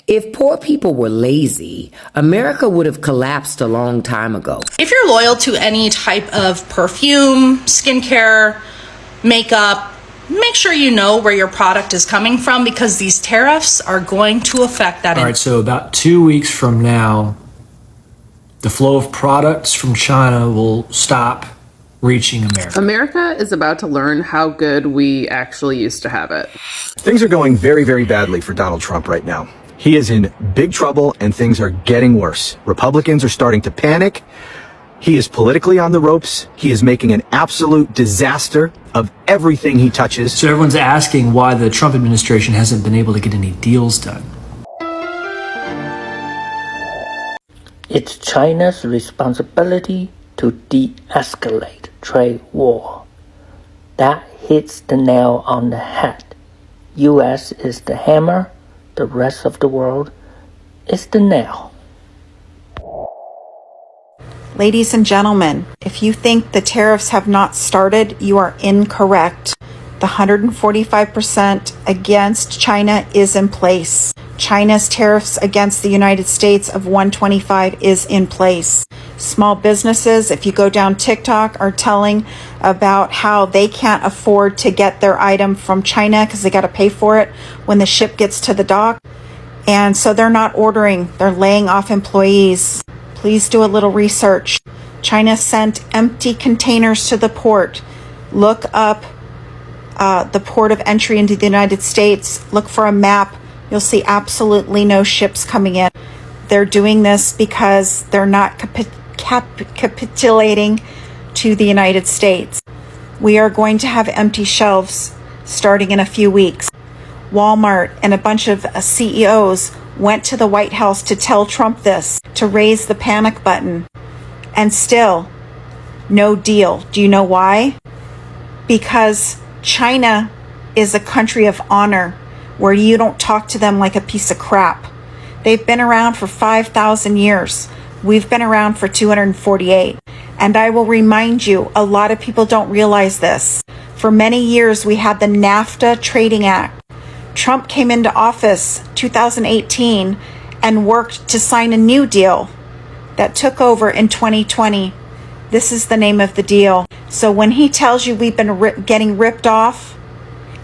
If poor people were lazy, America would have collapsed a long time ago. If you're loyal to any type of perfume, skincare, makeup, make sure you know where your product is coming from, because these tariffs are going to affect that. All right, so about 2 weeks from now, the flow of products from China will stop reaching America. America is about to learn how good we actually used to have it. Things are going very, very badly for Donald Trump right now. He is in big trouble and things are getting worse. Republicans are starting to panic. He is politically on the ropes. He is making an absolute disaster of everything he touches. So everyone's asking why the Trump administration hasn't been able to get any deals done. It's China's responsibility to de-escalate trade war. That hits the nail on the head. US is the hammer, the rest of the world is the nail. Ladies and gentlemen, if you think the tariffs have not started, you are incorrect. The 145% against China is in place. China's tariffs against the United States of 125 is in place. Small businesses, if you go down TikTok, are telling about how they can't afford to get their item from China because they got to pay for it when the ship gets to the dock. And so they're not ordering, they're laying off employees. Please do a little research. China sent empty containers to the port. Look up the port of entry into the United States. Look for a map. You'll see absolutely no ships coming in. They're doing this because they're not capitulating to the United States. We are going to have empty shelves starting in a few weeks. Walmart and a bunch of CEOs went to the White House to tell Trump this, to raise the panic button. And still, no deal. Do you know why? Because China is a country of honor where you don't talk to them like a piece of crap. They've been around for 5,000 years. We've been around for 248. And I will remind you, a lot of people don't realize this. For many years, we had the NAFTA Trading Act. Trump came into office 2018 and worked to sign a new deal that took over in 2020. This is the name of the deal. So when he tells you we've been getting ripped off,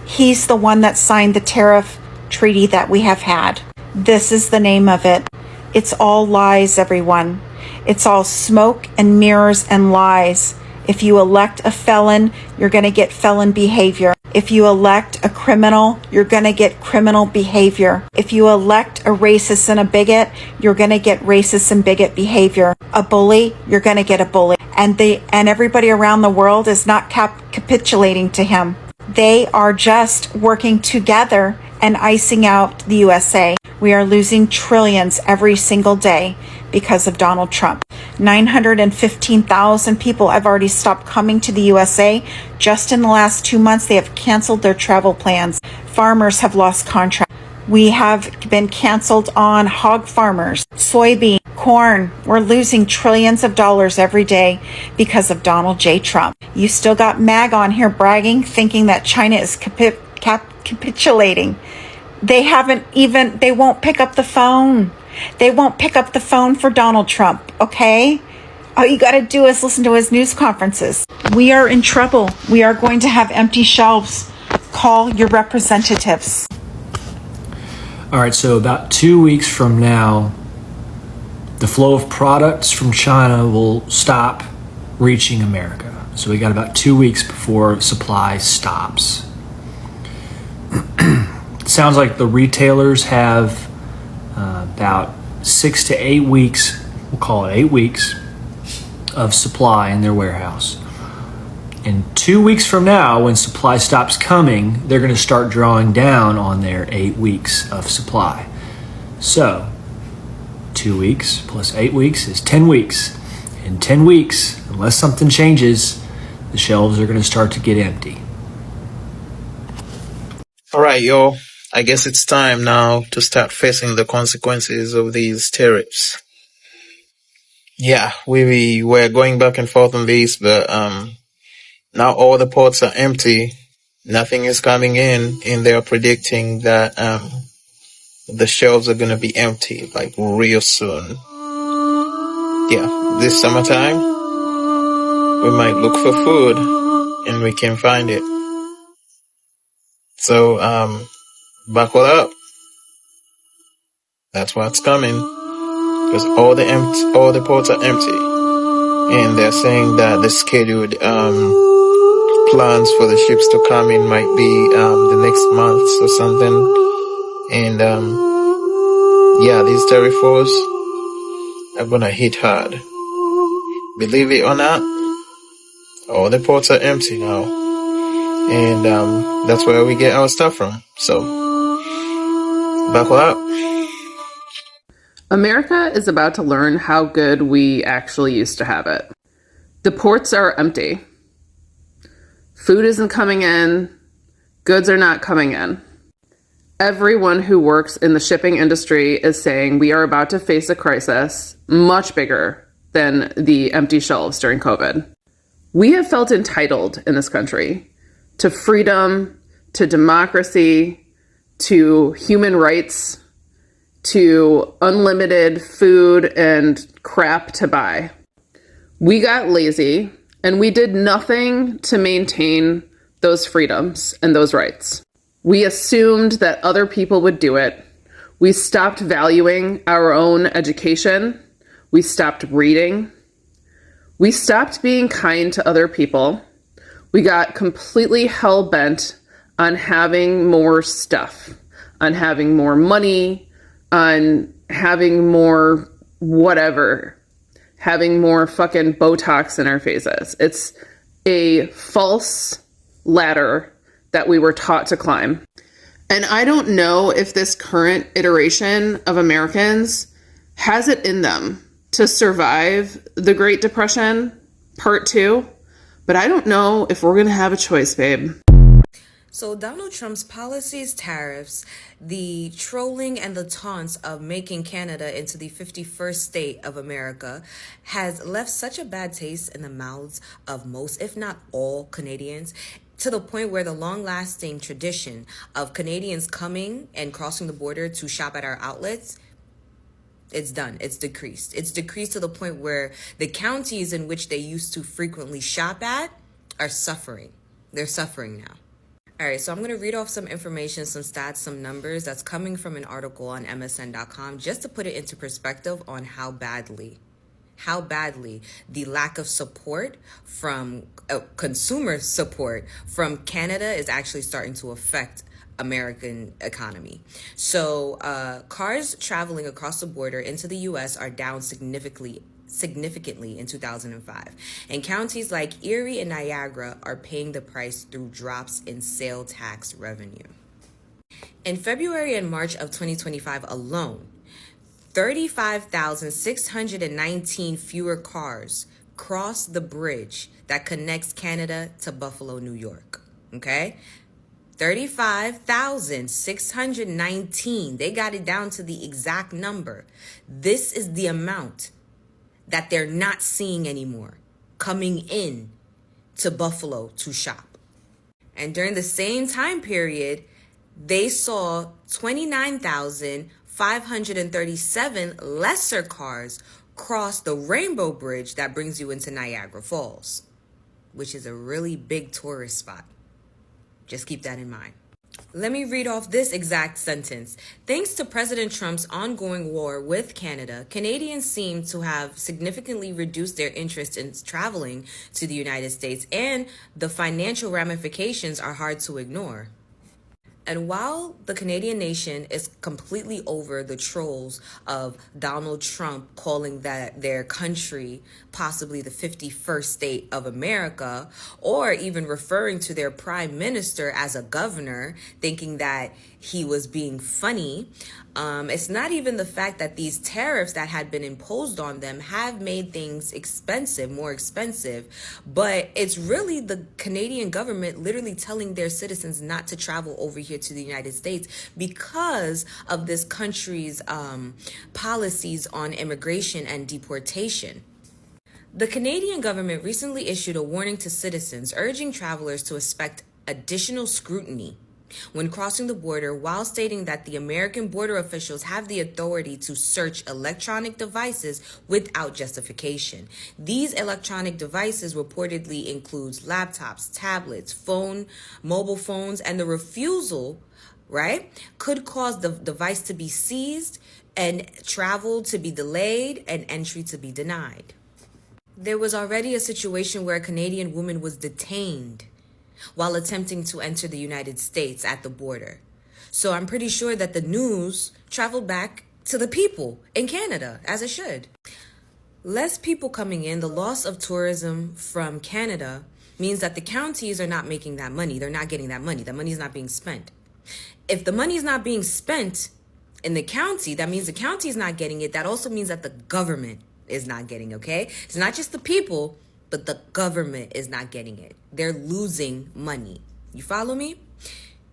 he's the one that signed the tariff treaty that we have had. This is the name of it. It's all lies, everyone. It's all smoke and mirrors and lies. If you elect a felon, you're going to get felon behavior. If you elect a criminal, you're going to get criminal behavior. If you elect a racist and a bigot, you're going to get racist and bigot behavior. A bully, you're going to get a bully. And everybody around the world is not capitulating to him. They are just working together and icing out the USA. We are losing trillions every single day because of Donald Trump. 915,000 people have already stopped coming to the USA. Just in the last 2 months, they have canceled their travel plans. Farmers have lost contracts. We have been canceled on hog farmers, soybean, corn. We're losing trillions of dollars every day because of Donald J. Trump. You still got MAG on here bragging, thinking that China is capitulating. They won't pick up the phone. They won't pick up the phone for Donald Trump, okay? All you got to do is listen to his news conferences. We are in trouble. We are going to have empty shelves. Call your representatives. All right, so about 2 weeks from now, the flow of products from China will stop reaching America. So we got about 2 weeks before supply stops. It sounds like the retailers have about 6 to 8 weeks, we'll call it 8 weeks, of supply in their warehouse. And 2 weeks from now, when supply stops coming, they're going to start drawing down on their 8 weeks of supply. So 2 weeks plus 8 weeks is 10 weeks. In 10 weeks, unless something changes, the shelves are going to start to get empty. All right, y'all. I guess it's time now to start facing the consequences of these tariffs. Yeah, we were going back and forth on this, but now all the ports are empty. Nothing is coming in, and they're predicting that the shelves are gonna be empty like real soon. Yeah, this summertime we might look for food and we can find it. So buckle up. That's what's coming. Because all the ports are empty. And they're saying that the scheduled plans for the ships to come in might be the next month or something. And yeah, these tariff wars are gonna hit hard. Believe it or not, all the ports are empty now. And that's where we get our stuff from. So buckle up. America is about to learn how good we actually used to have it. The ports are empty. Food isn't coming in. Goods are not coming in. Everyone who works in the shipping industry is saying we are about to face a crisis much bigger than the empty shelves during COVID. We have felt entitled in this country to freedom, to democracy, to human rights, to unlimited food and crap to buy. We got lazy and we did nothing to maintain those freedoms and those rights. We assumed that other people would do it. We stopped valuing our own education. We stopped reading. We stopped being kind to other people. We got completely hell-bent on having more stuff, on having more money, on having more whatever, having more fucking Botox in our faces. It's a false ladder that we were taught to climb. And I don't know if this current iteration of Americans has it in them to survive the Great Depression Part 2, but I don't know if we're going to have a choice, babe. So Donald Trump's policies, tariffs, the trolling and the taunts of making Canada into the 51st state of America has left such a bad taste in the mouths of most, if not all, Canadians, to the point where the long-lasting tradition of Canadians coming and crossing the border to shop at our outlets, it's done. It's decreased. It's decreased to the point where the counties in which they used to frequently shop at are suffering. They're suffering now. All right, so I'm going to read off some information, some stats, some numbers that's coming from an article on MSN.com just to put it into perspective on how badly the lack of support from consumer support from Canada is actually starting to affect American economy. So cars traveling across the border into the U.S. are down significantly in 2005. And counties like Erie and Niagara are paying the price through drops in sale tax revenue. In February and March of 2025 alone, 35,619 fewer cars crossed the bridge that connects Canada to Buffalo, New York. Okay? 35,619. They got it down to the exact number. This is the amount that they're not seeing anymore coming in to Buffalo to shop. And during the same time period, they saw 29,537 lesser cars cross the Rainbow Bridge that brings you into Niagara Falls, which is a really big tourist spot. Just keep that in mind. Let me read off this exact sentence. Thanks to President Trump's ongoing war with Canada, Canadians seem to have significantly reduced their interest in traveling to the United States, and the financial ramifications are hard to ignore. And while the Canadian nation is completely over the trolls of Donald Trump calling that their country possibly the 51st state of America, or even referring to their prime minister as a governor, thinking that he was being funny, it's not even the fact that these tariffs that had been imposed on them have made things more expensive, but it's really the Canadian government literally telling their citizens not to travel over here to the United States because of this country's policies on immigration and deportation. The Canadian government recently issued a warning to citizens urging travelers to expect additional scrutiny when crossing the border, while stating that the American border officials have the authority to search electronic devices without justification. These electronic devices reportedly includes laptops, tablets, mobile phones, and the refusal, right, could cause the device to be seized and travel to be delayed and entry to be denied. There was already a situation where a Canadian woman was detained while attempting to enter the United States at the border. So I'm pretty sure that the news traveled back to the people in Canada, as it should. Less people coming in, the loss of tourism from Canada means that the counties are not making that money. They're not getting that money. That money is not being spent. If the money is not being spent in the county, that means the county is not getting it. That also means that the government is not getting, okay? It's not just the people, but the government is not getting it. They're losing money. You follow me?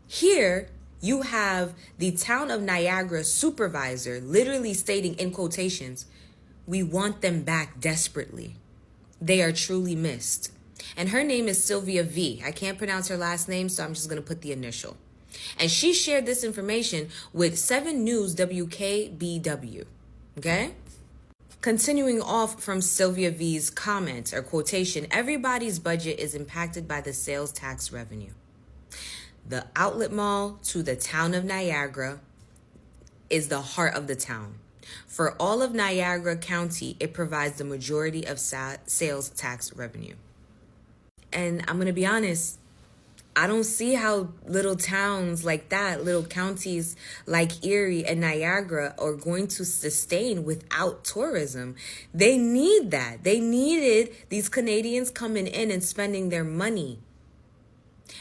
Here, you have the town of Niagara supervisor literally stating in quotations, "We want them back desperately. They are truly missed." And her name is Sylvia V. I can't pronounce her last name, so I'm just going to put the initial. And she shared this information with 7 News WKBW. Okay? Continuing off from Sylvia V's comment or quotation, everybody's budget is impacted by the sales tax revenue. The outlet mall to the town of Niagara is the heart of the town. For all of Niagara County, it provides the majority of sales tax revenue. And I'm going to be honest, I don't see how little towns like that, little counties like Erie and Niagara are going to sustain without tourism. They need that. They needed these Canadians coming in and spending their money.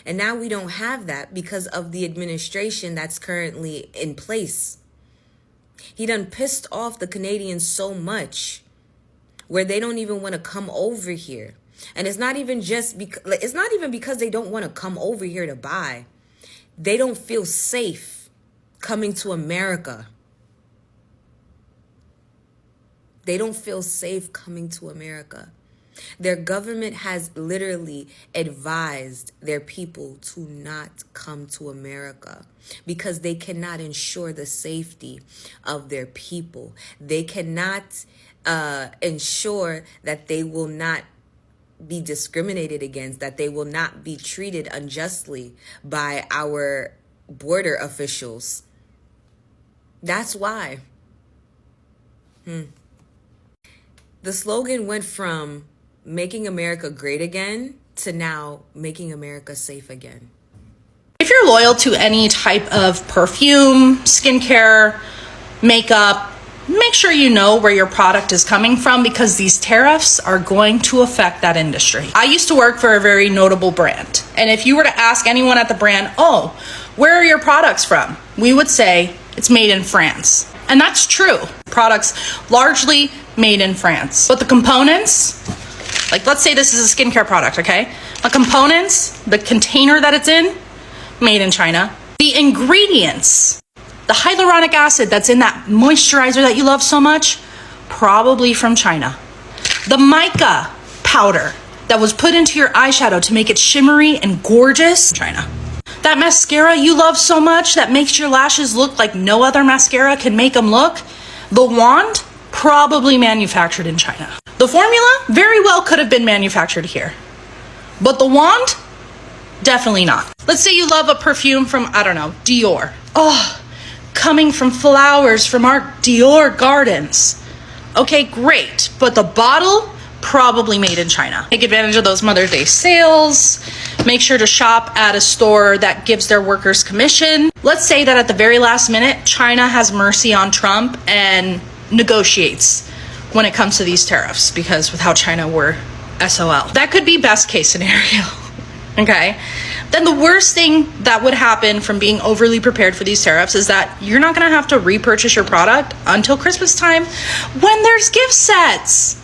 And now we don't have that because of the administration that's currently in place. He done pissed off the Canadians so much where they don't even want to come over here. And it's not even because they don't want to come over here to buy. They don't feel safe coming to America. They don't feel safe coming to America. Their government has literally advised their people to not come to America because they cannot ensure the safety of their people. They cannot ensure that they will not be discriminated against, that they will not be treated unjustly by our border officials. That's why. The slogan went from making America great again to now making America safe again. If you're loyal to any type of perfume, skincare, makeup, make sure you know where your product is coming from because these tariffs are going to affect that industry. I used to work for a very notable brand. And if you were to ask anyone at the brand, "Oh, where are your products from?" we would say it's made in France. And that's true. Products largely made in France. But the components, like let's say this is a skincare product, okay? The components, the container that it's in, made in China. The ingredients, the hyaluronic acid that's in that moisturizer that you love so much, probably from China. The mica powder that was put into your eyeshadow to make it shimmery and gorgeous, China. That mascara you love so much that makes your lashes look like no other mascara can make them look, the wand, probably manufactured in China. The formula very well could have been manufactured here. But the wand, definitely not. Let's say you love a perfume from, I don't know, Dior. Oh, coming from flowers from our Dior gardens. Okay, great. But the bottle, probably made in China. Take advantage of those Mother's Day sales. Make sure to shop at a store that gives their workers commission. Let's say that at the very last minute, China has mercy on Trump and negotiates when it comes to these tariffs, because without China, we're SOL. That could be best case scenario. Okay? Then the worst thing that would happen from being overly prepared for these tariffs is that you're not going to have to repurchase your product until Christmas time when there's gift sets.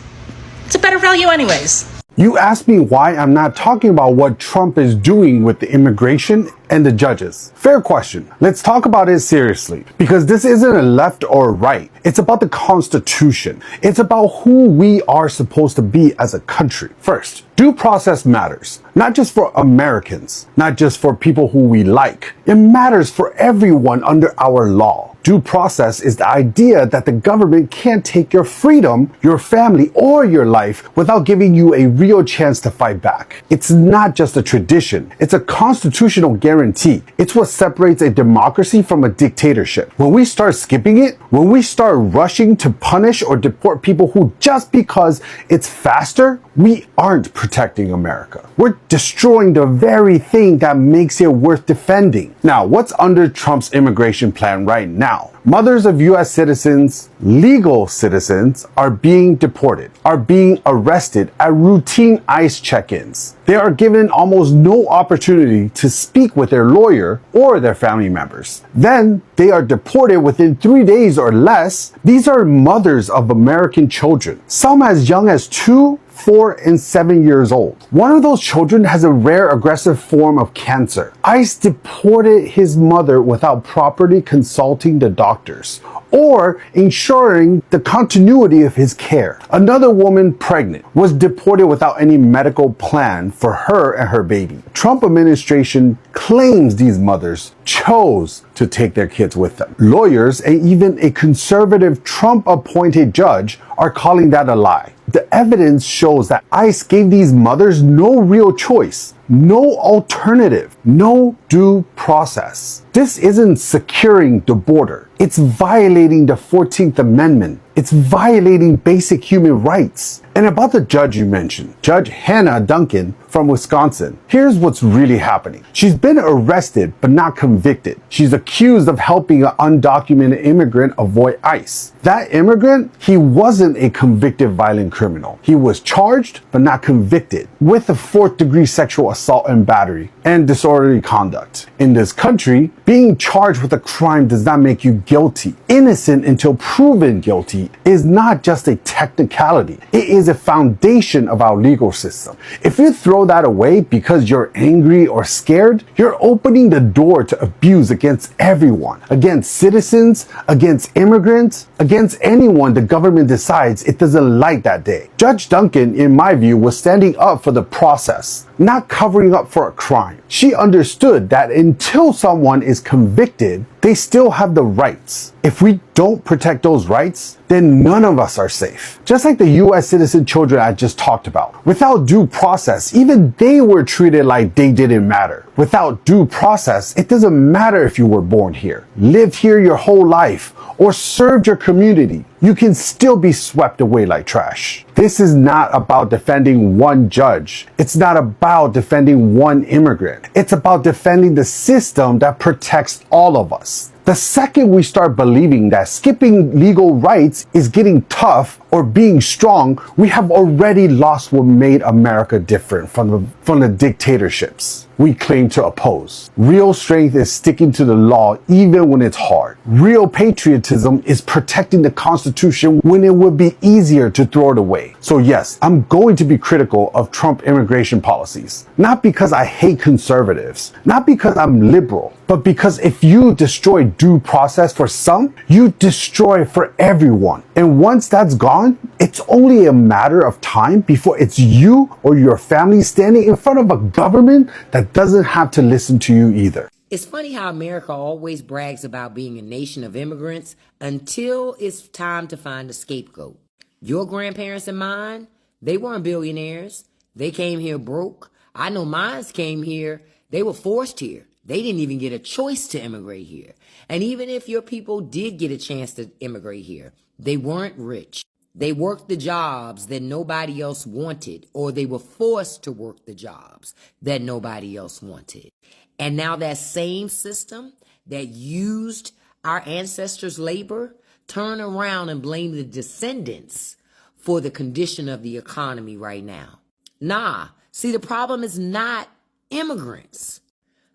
It's a better value anyways. You asked me why I'm not talking about what Trump is doing with the immigration and the judges? Fair question. Let's talk about it seriously, because this isn't a left or a right. It's about the Constitution. It's about who we are supposed to be as a country. First, due process matters, not just for Americans, not just for people who we like. It matters for everyone under our law. Due process is the idea that the government can't take your freedom, your family, or your life without giving you a real chance to fight back. It's not just a tradition, it's a constitutional guarantee. It's what separates a democracy from a dictatorship. When we start skipping it, when we start rushing to punish or deport people who just because it's faster, we aren't protecting America. We're destroying the very thing that makes it worth defending. Now, what's under Trump's immigration plan right now? Mothers of US citizens, legal citizens, are being deported, are being arrested at routine ICE check-ins. They are given almost no opportunity to speak with their lawyer or their family members. Then they are deported within 3 days or less. These are mothers of American children, some as young as 2, 4, and 7 years old. One of those children has a rare aggressive form of cancer. ICE deported his mother without properly consulting the doctors or ensuring the continuity of his care. Another woman pregnant was deported without any medical plan for her and her baby. Trump administration claims these mothers chose to take their kids with them. Lawyers and even a conservative Trump-appointed judge are calling that a lie. The evidence shows that ICE gave these mothers no real choice, no alternative, no due process. This isn't securing the border. It's violating the 14th Amendment. It's violating basic human rights. And about the judge you mentioned, Judge Hannah Duncan from Wisconsin, here's what's really happening. She's been arrested but not convicted. She's accused of helping an undocumented immigrant avoid ICE. That immigrant, he wasn't a convicted violent criminal. He was charged but not convicted with a 4th-degree sexual assault and battery and disorderly conduct. In this country, being charged with a crime does not make you guilty. Innocent until proven guilty is not just a technicality. It is a foundation of our legal system. If you throw that away because you're angry or scared, you're opening the door to abuse against everyone, against citizens, against immigrants, against anyone the government decides it doesn't like that day. Judge Duncan, in my view, was standing up for the process, not covering up for a crime. She understood that until someone is convicted, they still have the rights. If we don't protect those rights, then none of us are safe. Just like the US citizen children I just talked about. Without due process, even they were treated like they didn't matter. Without due process, it doesn't matter if you were born here, lived here your whole life, or served your community. You can still be swept away like trash. This is not about defending one judge. It's not about defending one immigrant. It's about defending the system that protects all of us. The second we start believing that skipping legal rights is getting tough or being strong, we have already lost what made America different from the dictatorships we claim to oppose. Real strength is sticking to the law even when it's hard. Real patriotism is protecting the Constitution when it would be easier to throw it away. So yes, I'm going to be critical of Trump immigration policies. Not because I hate conservatives, not because I'm liberal, but because if you destroy due process for some, you destroy for everyone. And once that's gone, it's only a matter of time before it's you or your family standing in front of a government that doesn't have to listen to you either. It's funny how America always brags about being a nation of immigrants until it's time to find a scapegoat. Your grandparents and mine, they weren't billionaires. They came here broke. I know mine came here. They were forced here. They didn't even get a choice to immigrate here. And even if your people did get a chance to immigrate here, they weren't rich. They worked the jobs that nobody else wanted, or they were forced to work the jobs that nobody else wanted. And now that same system that used our ancestors' labor turn around and blame the descendants for the condition of the economy right now. Nah, see, the problem is not immigrants.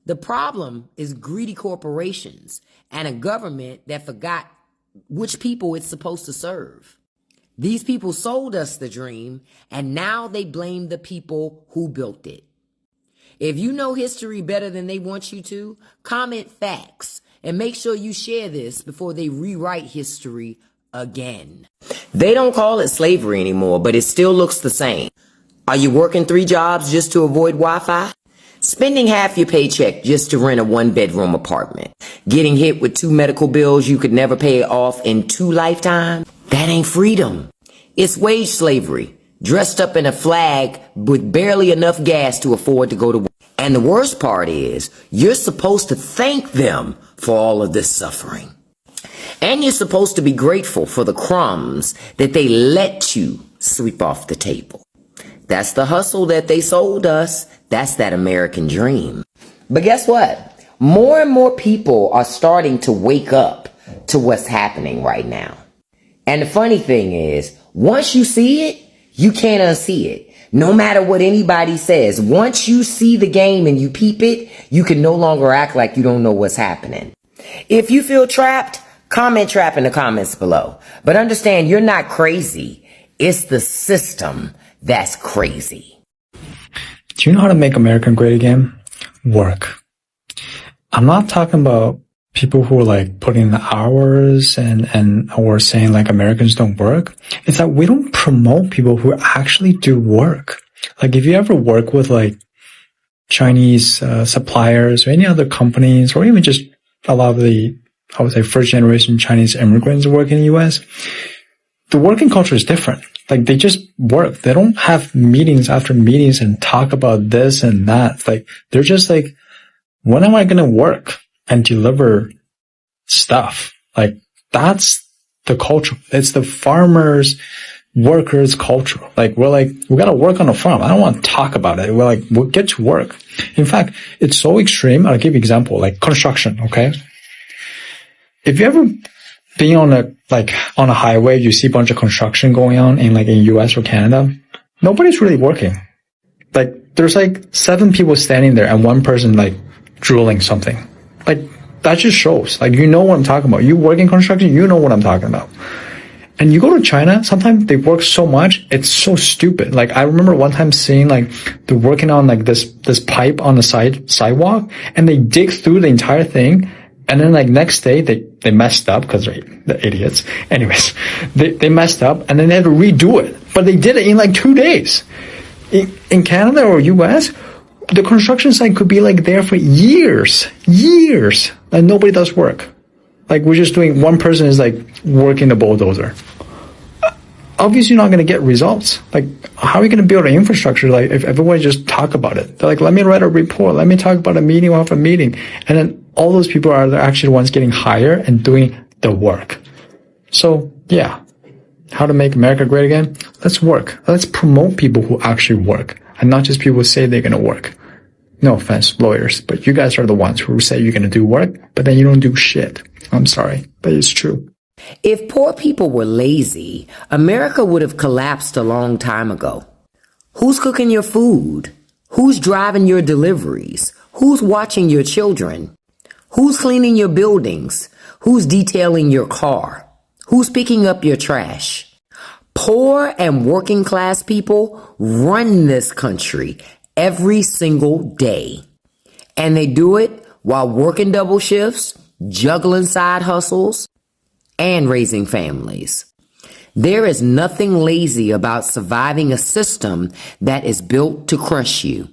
The problem is greedy corporations and a government that forgot which people it's supposed to serve. These people sold us the dream, and now they blame the people who built it. If you know history better than they want you to, comment facts and make sure you share this before they rewrite history again. They don't call it slavery anymore, but it still looks the same. Are you working 3 jobs just to avoid Wi-Fi? Spending half your paycheck just to rent a 1-bedroom apartment? Getting hit with 2 medical bills you could never pay off in 2 lifetimes? That ain't freedom. It's wage slavery, dressed up in a flag with barely enough gas to afford to go to work. And the worst part is, you're supposed to thank them for all of this suffering. And you're supposed to be grateful for the crumbs that they let you sweep off the table. That's the hustle that they sold us. That's that American dream. But guess what? More and more people are starting to wake up to what's happening right now. And the funny thing is, once you see it, you can't unsee it. No matter what anybody says, once you see the game and you peep it, you can no longer act like you don't know what's happening. If you feel trapped, comment trap in the comments below. But understand, you're not crazy. It's the system that's crazy. Do you know how to make America great again? Work. I'm not talking about people who are like putting in the hours and or saying like Americans don't work. It's that we don't promote people who actually do work. Like if you ever work with like Chinese suppliers or any other companies, or even just a lot of the, I would say, first generation Chinese immigrants who work in the US, the working culture is different. Like they just work. They don't have meetings after meetings and talk about this and that. It's like they're just like, when am I going to work and deliver stuff? Like that's the culture. It's the farmers, workers culture. Like we got to work on the farm. I don't want to talk about it. We'll get to work. In fact, it's so extreme. I'll give you an example, like construction. Okay. If you ever been on a highway, you see a bunch of construction going on in US or Canada, nobody's really working. Like there's like 7 people standing there and 1 person like drilling something. Like that just shows, like, you know what I'm talking about. You work in construction, you know what I'm talking about. And you go to China, sometimes they work so much, it's so stupid. Like I remember one time seeing like they're working on like this pipe on the sidewalk, and they dig through the entire thing. And then like next day they messed up because they're idiots. Anyways, they messed up and then they had to redo it. But they did it in like 2 days. In Canada or US, the construction site could be like there for years, and nobody does work. Like we're just doing, one person is like working the bulldozer. Obviously you're not going to get results. Like how are you going to build an infrastructure like if everyone just talk about it? They're like, let me write a report, let me talk about a meeting after meeting, and then all those people are actually the ones getting hired and doing the work. So yeah, how to make America great again? Let's work. Let's promote people who actually work and not just people who say they're going to work. No offense, lawyers, but you guys are the ones who say you're going to do work, but then you don't do shit. I'm sorry, but it's true. If poor people were lazy, America would have collapsed a long time ago. Who's cooking your food? Who's driving your deliveries? Who's watching your children? Who's cleaning your buildings? Who's detailing your car? Who's picking up your trash? Poor and working class people run this country every single day. And they do it while working double shifts, juggling side hustles, and raising families. There is nothing lazy about surviving a system that is built to crush you.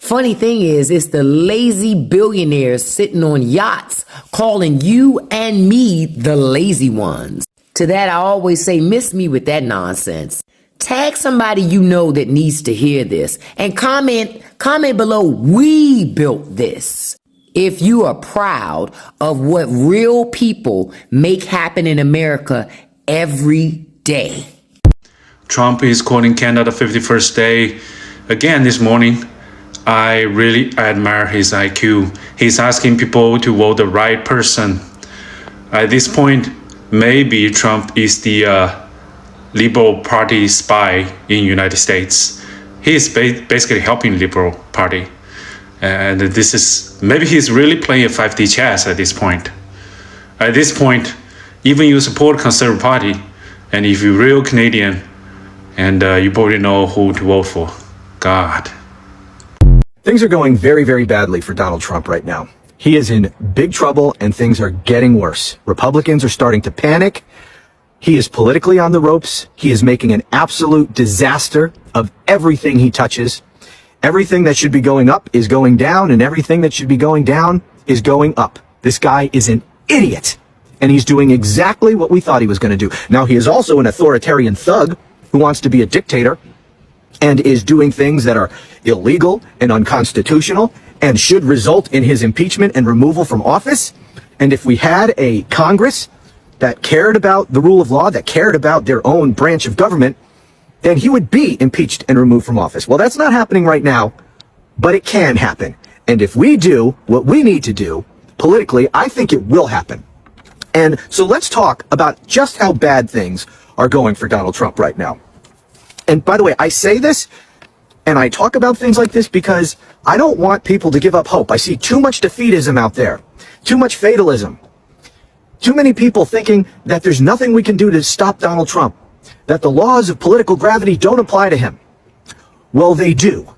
Funny thing is, it's the lazy billionaires sitting on yachts calling you and me the lazy ones. To that, I always say, miss me with that nonsense. Tag somebody you know that needs to hear this and comment below, we built this. If you are proud of what real people make happen in America every day. Trump is calling Canada 51st day again this morning. I really admire his IQ. He's asking people to vote the right person. At this point, maybe Trump is the Liberal Party spy in United States. He is basically helping Liberal Party. And this is, maybe he's really playing a 5D chess at this point. At this point, even you support Conservative Party, and if you're real Canadian, and you probably know who to vote for. God. Things are going very, very badly for Donald Trump right now. He is in big trouble and things are getting worse. Republicans are starting to panic. He is politically on the ropes. He is making an absolute disaster of everything he touches. Everything that should be going up is going down, and everything that should be going down is going up. This guy is an idiot, and he's doing exactly what we thought he was going to do. Now, he is also an authoritarian thug who wants to be a dictator and is doing things that are illegal and unconstitutional and should result in his impeachment and removal from office. And if we had a Congress that cared about the rule of law, that cared about their own branch of government, then he would be impeached and removed from office. Well, that's not happening right now, but it can happen. And if we do what we need to do politically, I think it will happen. And so let's talk about just how bad things are going for Donald Trump right now. And by the way, I say this and I talk about things like this because I don't want people to give up hope. I see too much defeatism out there, too much fatalism, too many people thinking that there's nothing we can do to stop Donald Trump, that the laws of political gravity don't apply to him. Well, they do.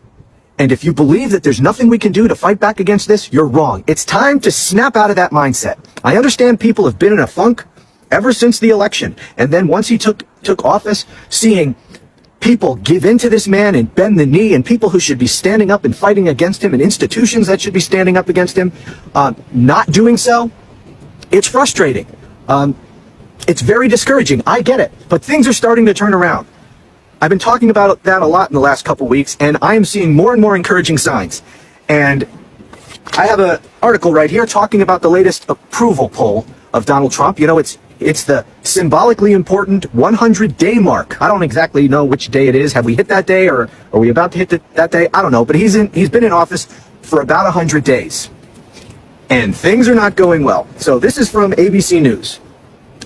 And if you believe that there's nothing we can do to fight back against this, you're wrong. It's time to snap out of that mindset. I understand people have been in a funk ever since the election. And then once he took office, seeing people give in to this man and bend the knee, and people who should be standing up and fighting against him, and institutions that should be standing up against him, not doing so, it's frustrating. It's very discouraging. I get it. But things are starting to turn around. I've been talking about that a lot in the last couple weeks, and I am seeing more and more encouraging signs. And I have an article right here talking about the latest approval poll of Donald Trump. You know, it's the symbolically important 100-day mark. I don't exactly know which day it is. Have we hit that day, or are we about to hit that day? I don't know. But he's been in office for about 100 days. And things are not going well. So this is from ABC News.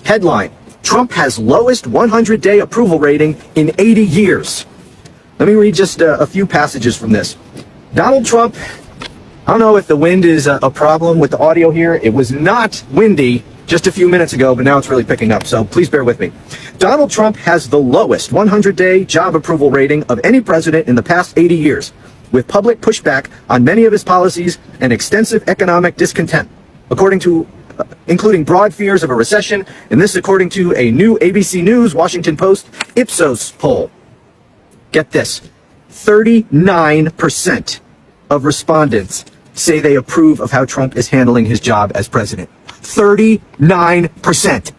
Headline: Trump has lowest 100-day approval rating in 80 years. Let me read just a few passages from this. Donald Trump, I don't know if the wind is a problem with the audio here. It was not windy just a few minutes ago, but now it's really picking up, so please bear with me. Donald Trump has the lowest 100-day job approval rating of any president in the past 80 years, with public pushback on many of his policies and extensive economic discontent, including broad fears of a recession, and this according to a new ABC News Washington Post Ipsos poll. Get this, 39% of respondents say they approve of how Trump is handling his job as president. 39%.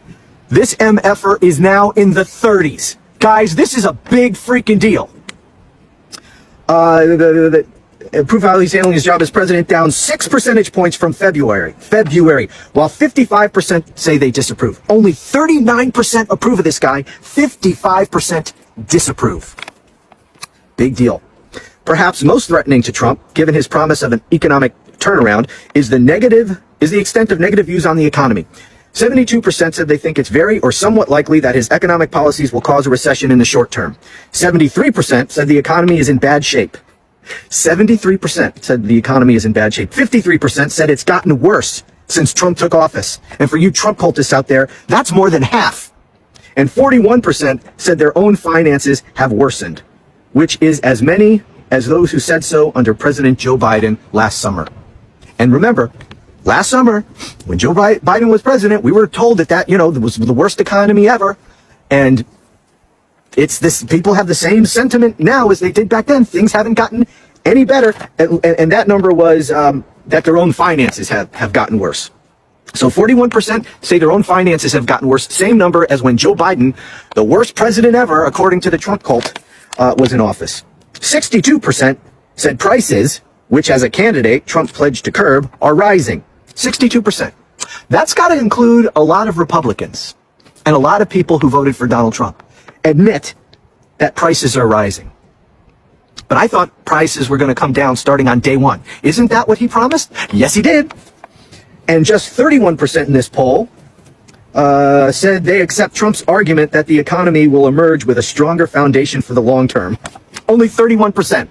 This MFer is now in the 30s. Guys, this is a big freaking deal. Approve how he's handling his job as president, down 6 percentage points from February, while 55% say they disapprove. Only 39% approve of this guy, 55% disapprove. Big deal. Perhaps most threatening to Trump, given his promise of an economic turnaround, is the extent of negative views on the economy. 72% said they think it's very or somewhat likely that his economic policies will cause a recession in the short term. 73% said the economy is in bad shape. 73% said the economy is in bad shape. 53% said it's gotten worse since Trump took office. And for you Trump cultists out there, that's more than half. And 41% said their own finances have worsened, which is as many as those who said so under President Joe Biden last summer. And remember, last summer, when Joe Biden was president, we were told that was the worst economy ever. And it's this, people have the same sentiment now as they did back then. Things haven't gotten any better. And that number was that their own finances have gotten worse. So 41% say their own finances have gotten worse. Same number as when Joe Biden, the worst president ever, according to the Trump cult, was in office. 62% said prices, which as a candidate Trump pledged to curb, are rising. 62%. That's got to include a lot of Republicans and a lot of people who voted for Donald Trump admit that prices are rising. But I thought prices were going to come down starting on day one. Isn't that what he promised? Yes, he did. And just 31% in this poll said they accept Trump's argument that the economy will emerge with a stronger foundation for the long term. Only 31%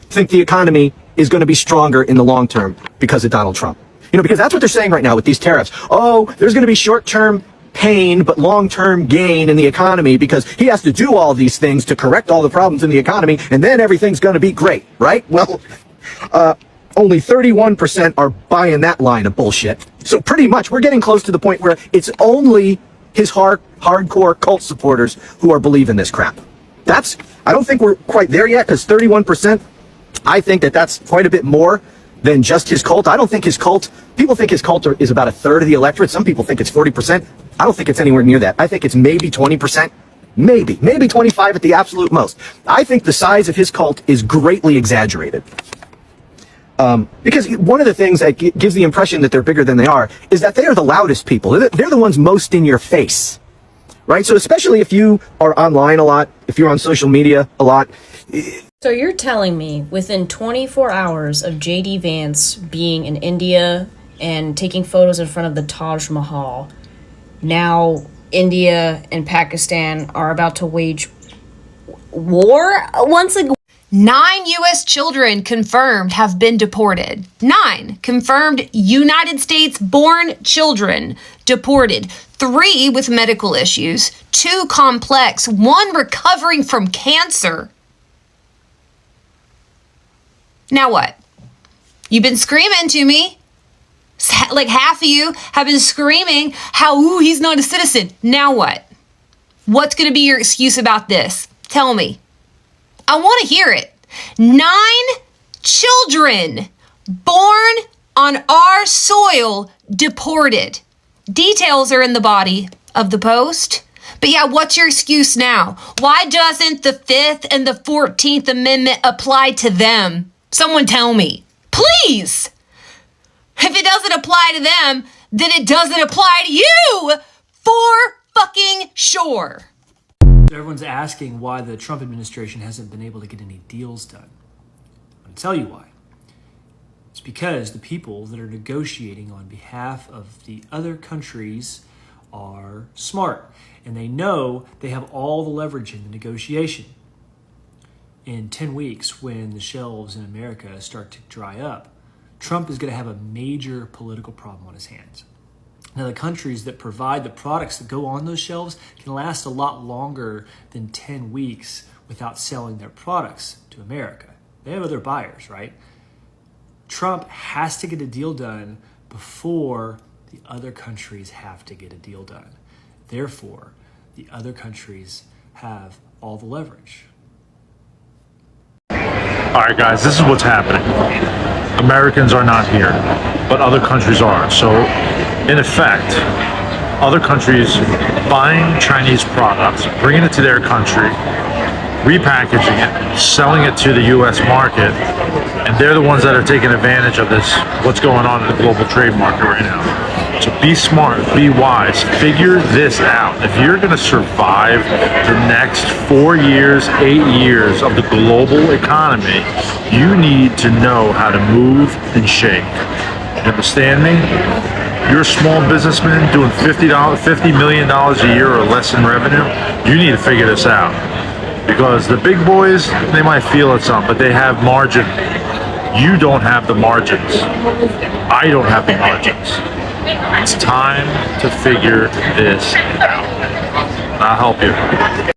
think the economy is going to be stronger in the long term because of Donald Trump. Because that's what they're saying right now with these tariffs. Oh, there's going to be short-term pain but long-term gain in the economy because he has to do all these things to correct all the problems in the economy, and then everything's going to be great, right? Well, Only 31% are buying that line of bullshit. So pretty much we're getting close to the point where it's only his hardcore cult supporters who are believing this crap. I don't think we're quite there yet, because 31%, I think that's quite a bit more than just his cult. I don't think his cult, people think his cult is about a third of the electorate. Some people think it's 40%. I don't think it's anywhere near that. I think it's maybe 20%, maybe 25 at the absolute most. I think the size of his cult is greatly exaggerated. Because one of the things that gives the impression that they're bigger than they are is that they are the loudest people. They're the ones most in your face, right? So especially if you are online a lot, if you're on social media a lot. So you're telling me within 24 hours of J.D. Vance being in India and taking photos in front of the Taj Mahal, now India and Pakistan are about to wage war once again? 9 U.S. children confirmed have been deported. 9 confirmed United States-born children deported. 3 with medical issues. 2 complex. 1 recovering from cancer. Now what? You've been screaming to me. Like half of you have been screaming how, ooh, he's not a citizen. Now what? What's going to be your excuse about this? Tell me. I want to hear it. 9 children born on our soil deported. Details are in the body of the post. But yeah, what's your excuse now? Why doesn't the 5th and the 14th Amendment apply to them? Someone tell me, please. If it doesn't apply to them, then it doesn't apply to you for fucking sure. Everyone's asking why the Trump administration hasn't been able to get any deals done. I'm going to tell you why. It's because the people that are negotiating on behalf of the other countries are smart, and they know they have all the leverage in the negotiation. In 10 weeks, when the shelves in America start to dry up, Trump is going to have a major political problem on his hands. Now, the countries that provide the products that go on those shelves can last a lot longer than 10 weeks without selling their products to America. They have other buyers, right? Trump has to get a deal done before the other countries have to get a deal done. Therefore, the other countries have all the leverage. All right, guys, this is what's happening. Americans are not here, but other countries are. So, in effect, other countries buying Chinese products, bringing it to their country, repackaging it, selling it to the U.S. market, and they're the ones that are taking advantage of this, what's going on in the global trade market right now. So be smart, be wise, figure this out. If you're going to survive the next 4 years, 8 years of the global economy, you need to know how to move and shake. You understand me? You're a small businessman doing $50 million a year or less in revenue, you need to figure this out. Because the big boys, they might feel it some, but they have margin. You don't have the margins. I don't have the margins. It's time to figure this out. I'll help you.